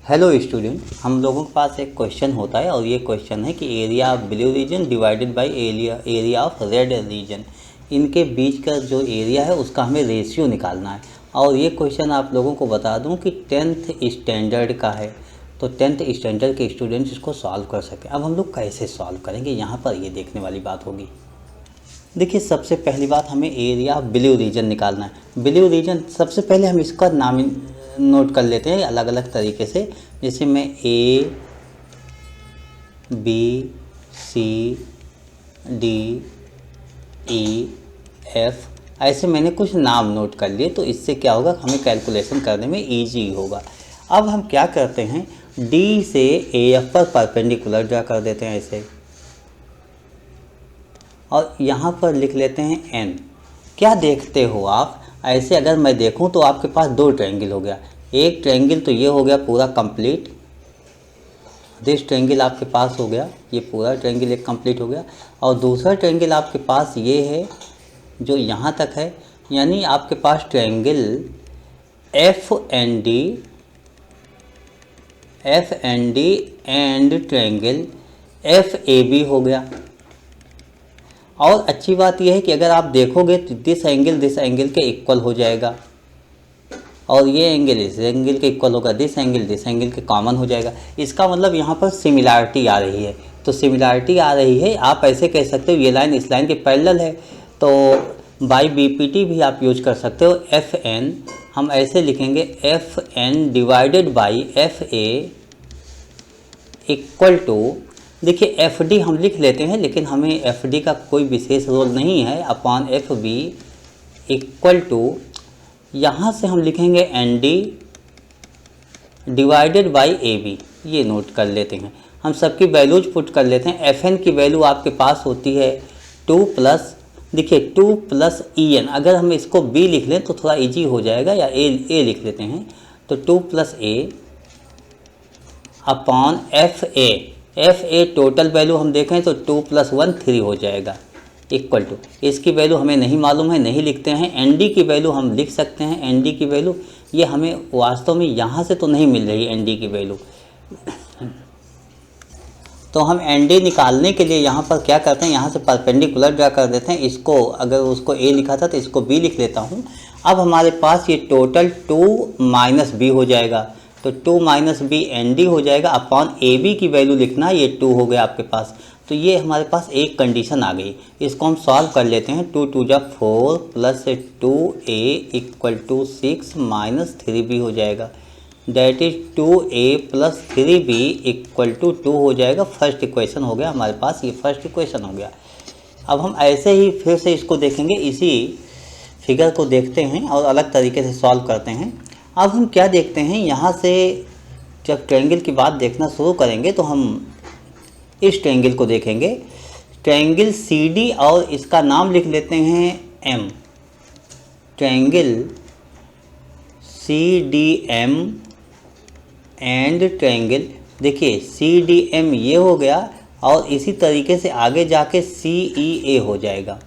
Hello student, हम लोगों के पास एक क्वेश्चन होता है और ये क्वेश्चन है कि area of blue region divided by area of red region, इनके बीच का जो एरिया है उसका हमें रेशियो निकालना है। और ये क्वेश्चन आप लोगों को बता दूं कि 10th स्टैंडर्ड का है, तो 10th स्टैंडर्ड के स्टूडेंट्स इसको सॉल्व कर सकें। अब हम लोग कैसे सॉल्व करेंगे, यहाँ पर ये देखने वाली बात होगी। देखिए, सबसे पहली बात हमें एरिया ऑफ ब्लू रीजन निकालना है। ब्लू रीजन सबसे पहले हम इसका नाम नोट कर लेते हैं अलग अलग तरीके से। जैसे मैं A B C D E F ऐसे मैंने कुछ नाम नोट कर लिए, तो इससे क्या होगा, हमें कैलकुलेशन करने में ईजी होगा। अब हम क्या करते हैं, D से AF पर परपेंडिकुलर ड्रा कर देते हैं ऐसे, और यहाँ पर लिख लेते हैं N। क्या देखते हो आप, ऐसे अगर मैं देखूं तो आपके पास दो ट्रायंगल हो गया। एक ट्रायंगल तो ये हो गया पूरा कंप्लीट, दिस ट्रायंगल आपके पास हो गया, ये पूरा ट्रायंगल एक कंप्लीट हो गया। और दूसरा ट्रायंगल आपके पास ये है जो यहाँ तक है, यानी आपके पास triangle FND and triangle FAB हो गया। और अच्छी बात यह है कि अगर आप देखोगे तो दिस एंगल के इक्वल हो जाएगा, और ये एंगल इस एंगल के इक्वल होगा, दिस एंगल के कॉमन हो जाएगा। इसका मतलब यहाँ पर सिमिलैरिटी आ रही है। तो सिमिलैरिटी आ रही है, आप ऐसे कह सकते हो ये लाइन इस लाइन के पैरेलल है, तो बाई BPT भी आप यूज कर सकते हो। FN हम ऐसे लिखेंगे, FN divided by FA equal to, देखिए FD हम लिख लेते हैं, लेकिन हमें FD का कोई विशेष रोल नहीं है, अपॉन FB इक्वल टू, यहाँ से हम लिखेंगे ND डिवाइडेड बाई AB। ये नोट कर लेते हैं, हम सबकी वैल्यूज पुट कर लेते हैं। FN की वैल्यू आपके पास होती है 2 प्लस, देखिए 2 प्लस EN, अगर हम इसको B लिख लें तो थोड़ा इजी हो जाएगा, या A लिख लेते हैं, तो 2 plus A upon FA total value हम देखें तो 2 + 1 3 हो जाएगा, इक्वल टू, इसकी वैल्यू हमें नहीं मालूम है, नहीं लिखते हैं। ND की वैल्यू हम लिख सकते हैं, ND की वैल्यू ये हमें वास्तव में यहाँ से तो नहीं मिल रही ND की वैल्यू, तो हम ND निकालने के लिए यहाँ पर क्या करते हैं, यहाँ से परपेंडिकुलर ड्रा कर देते हैं। इसको अगर उसको A लिखा था तो इसको B लिख लेता हूँ। अब हमारे पास ये टोटल 2 - B हो जाएगा, तो 2 - B ND हो जाएगा, अपॉन AB की वैल्यू लिखना, ये 2 हो गया आपके पास। तो ये हमारे पास एक कंडीशन आ गई, इसको हम सॉल्व कर लेते हैं। 2 × 2 = 4 plus 2A equal to 6 - 3B हो जाएगा, that is 2A + 3B equal to 2 हो जाएगा। फर्स्ट इक्वेशन हो गया हमारे पास, ये फर्स्ट इक्वेशन हो गया। अब हम ऐसे ही फिर से इसको देखेंगे, इसी फिगर को देखते हैं और अलग तरीके से सॉल्व करते हैं। अब हम क्या देखते हैं, यहाँ से जब ट्रायंगल की बात देखना शुरू करेंगे तो हम इस ट्रायंगल को देखेंगे, ट्रायंगल CD, और इसका नाम लिख लेते हैं M, triangle CDM and triangle, देखिए CDM ये हो गया, और इसी तरीके से आगे जाके CEA हो जाएगा,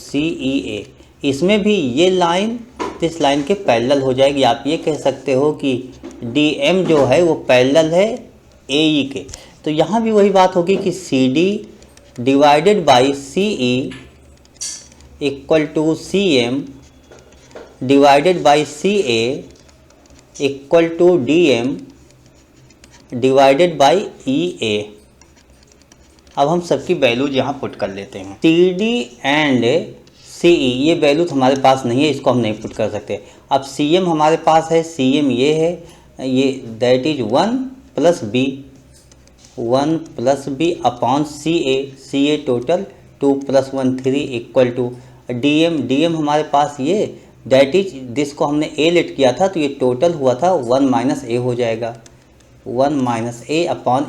CEA, इसमें भी ये लाइन इस लाइन के पैरेलल हो जाएगी। आप ये कह सकते हो कि DM जो है वो पैरेलल है AE के। तो यहाँ भी वही बात होगी कि CD divided by CE equal to CM divided by CA equal to DM divided by EA। अब हम सबकी वैल्यूज यहाँ पुट कर लेते हैं। CD एंड CE ये वैल्यू हमारे पास नहीं है, इसको हम नहीं पुट कर सकते। अब CM हमारे पास है, CM ये है, ये that is 1 + B upon CA total 2 + 1 3 equal to DM हमारे पास ये, दैट इज दिस को हमने A लेट किया था, तो ये टोटल हुआ था 1 - A हो जाएगा, 1 - A upon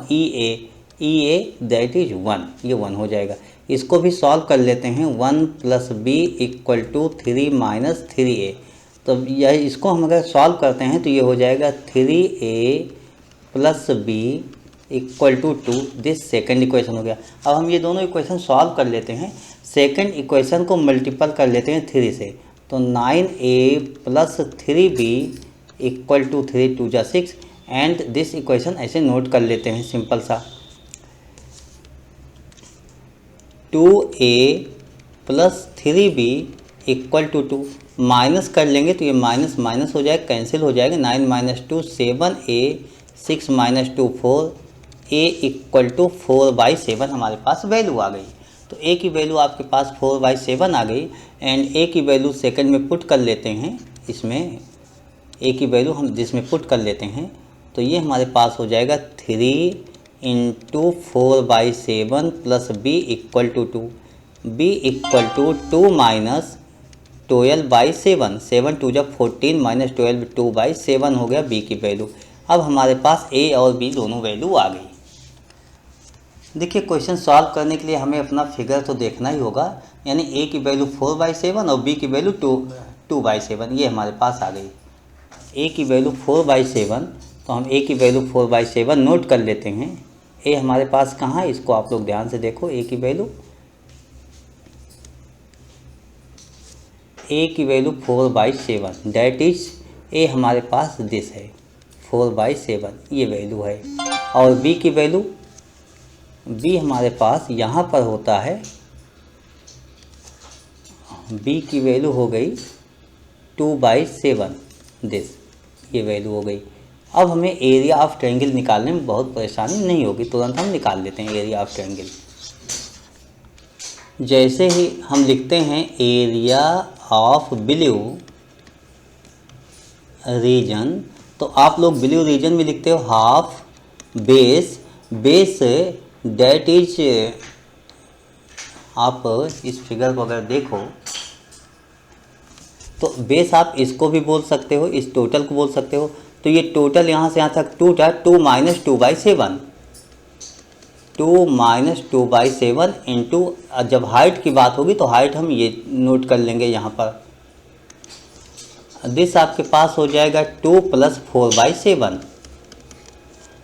EA that is 1, ये 1 हो जाएगा। इसको भी सॉल्व कर लेते हैं, 1 + B इक्वल टू 3 - 3A। तो यह इसको हम अगर सॉल्व करते हैं तो ये हो जाएगा 3A + B equal to 2, this second equation हो गया। अब हम ये दोनों इक्वेशन सॉल्व कर लेते हैं। सेकेंड इक्वेशन को मल्टीपल कर लेते हैं 3 से, तो 9A + 3B equal to 3 × 2 = 6 and this equation ऐसे नोट कर लेते हैं सिंपल सा, 2a plus 3b equal to 2, minus कर लेंगे तो ये माइनस माइनस हो जाएगा, कैंसिल हो जाएगा, 9 minus 2 7a, 6 minus 2 4, a equal to 4/7 हमारे पास वैल्यू आ गई। तो a की वैल्यू आपके पास 4/7 आ गई एंड a की वैल्यू सेकंड में पुट कर लेते हैं, इसमें a की वैल्यू हम जिसमें पुट कर लेते हैं तो ये हमारे पास हो जाएगा 3 into 4/7 plus b equal to 2, b equal to 2 minus 12/7, 7 2 जब 14 माइनस 12 2/7 हो गया b की वैल्यू। अब हमारे पास a और b दोनों वैल्यू आ गई। देखिए क्वेश्चन सॉल्व करने के लिए हमें अपना फिगर तो देखना ही होगा, यानी a की वैल्यू 4/7 और b की वैल्यू 2/7 ये हमारे पास आ गई। a की वैल्यू 4/7 तो हम a की वैल्यू 4/7 नोट कर लेते हैं। a हमारे पास कहाँ है, इसको आप लोग ध्यान से देखो, a की वैल्यू 4/7 डैट इज a हमारे पास दिस है 4/7 ये वैल्यू है। और b की वैल्यू, b हमारे पास यहाँ पर होता है, b की वैल्यू हो गई 2/7 दिस, ये वैल्यू हो गई। अब हमें एरिया ऑफ ट्रायंगल निकालने में बहुत परेशानी नहीं होगी, तुरंत हम निकाल लेते हैं एरिया ऑफ ट्रायंगल। जैसे ही हम लिखते हैं एरिया ऑफ ब्लू रीजन, तो आप लोग ब्लू रीजन में लिखते हो half base, base that is, आप इस फिगर को अगर देखो तो बेस आप इसको भी बोल सकते हो, इस टोटल को बोल सकते हो। तो ये टोटल यहाँ से यहाँ तक 2 था, 2 माइनस 2/7, 2 माइनस 2/7 इंटू, जब हाइट की बात होगी तो हाइट हम ये नोट कर लेंगे यहाँ पर, दिस आपके पास हो जाएगा 2 प्लस 4/7,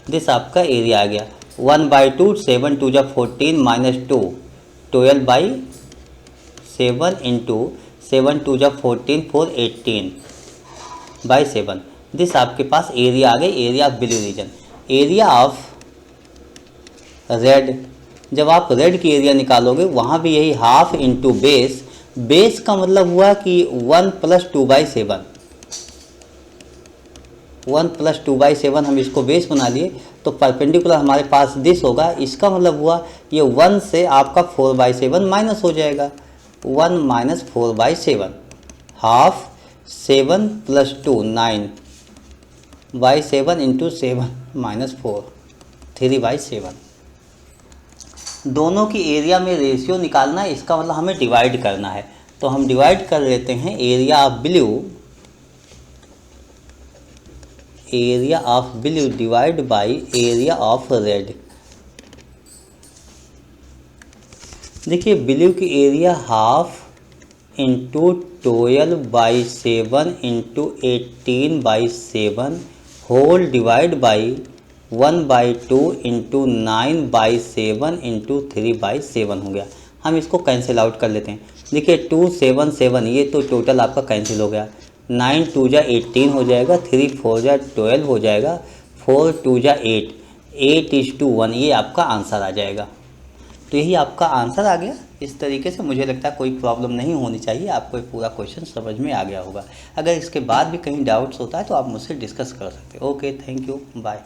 दिस आपका एरिया आ गया 1/2, 7 2 जब 14 माइनस 2 12/7 इंटू 7 2 जब 14 4 18/7, दिस आपके पास एरिया आ गई, area of blue region. Area of red, जब आप रेड की एरिया निकालोगे वहाँ भी यही हाफ इंटू बेस, बेस का मतलब हुआ कि 1 प्लस 2/7, 1 प्लस 2/7 हम इसको बेस बना लिए, तो परपेंडिकुलर हमारे पास दिस होगा, इसका मतलब हुआ ये 1 से आपका 4/7 माइनस हो जाएगा, 1 minus 4/7, half 7 plus 2 9/7 into 7 minus 4 3/7। दोनों की एरिया में रेशियो निकालना है, इसका मतलब हमें डिवाइड करना है, तो हम डिवाइड कर लेते हैं area of blue divide by area of red. देखिए ब्लू की area half into 12/7 into 18/7 whole divide by 1/2 into 9/7 into 3/7 हो गया। हम इसको कैंसिल आउट कर लेते हैं। देखिए 2 7 7 ये तो टोटल आपका कैंसिल हो गया, 9 2 जा 18 हो जाएगा, 3 4 जा 12 हो जाएगा, 4 2 जा 8, 8:1 ये आपका आंसर आ जाएगा। तो यही आपका आंसर आ गया। इस तरीके से मुझे लगता है कोई प्रॉब्लम नहीं होनी चाहिए, आपको पूरा क्वेश्चन समझ में आ गया होगा। अगर इसके बाद भी कहीं डाउट्स होता है तो आप मुझसे डिस्कस कर सकते हो। Okay, thank you, bye.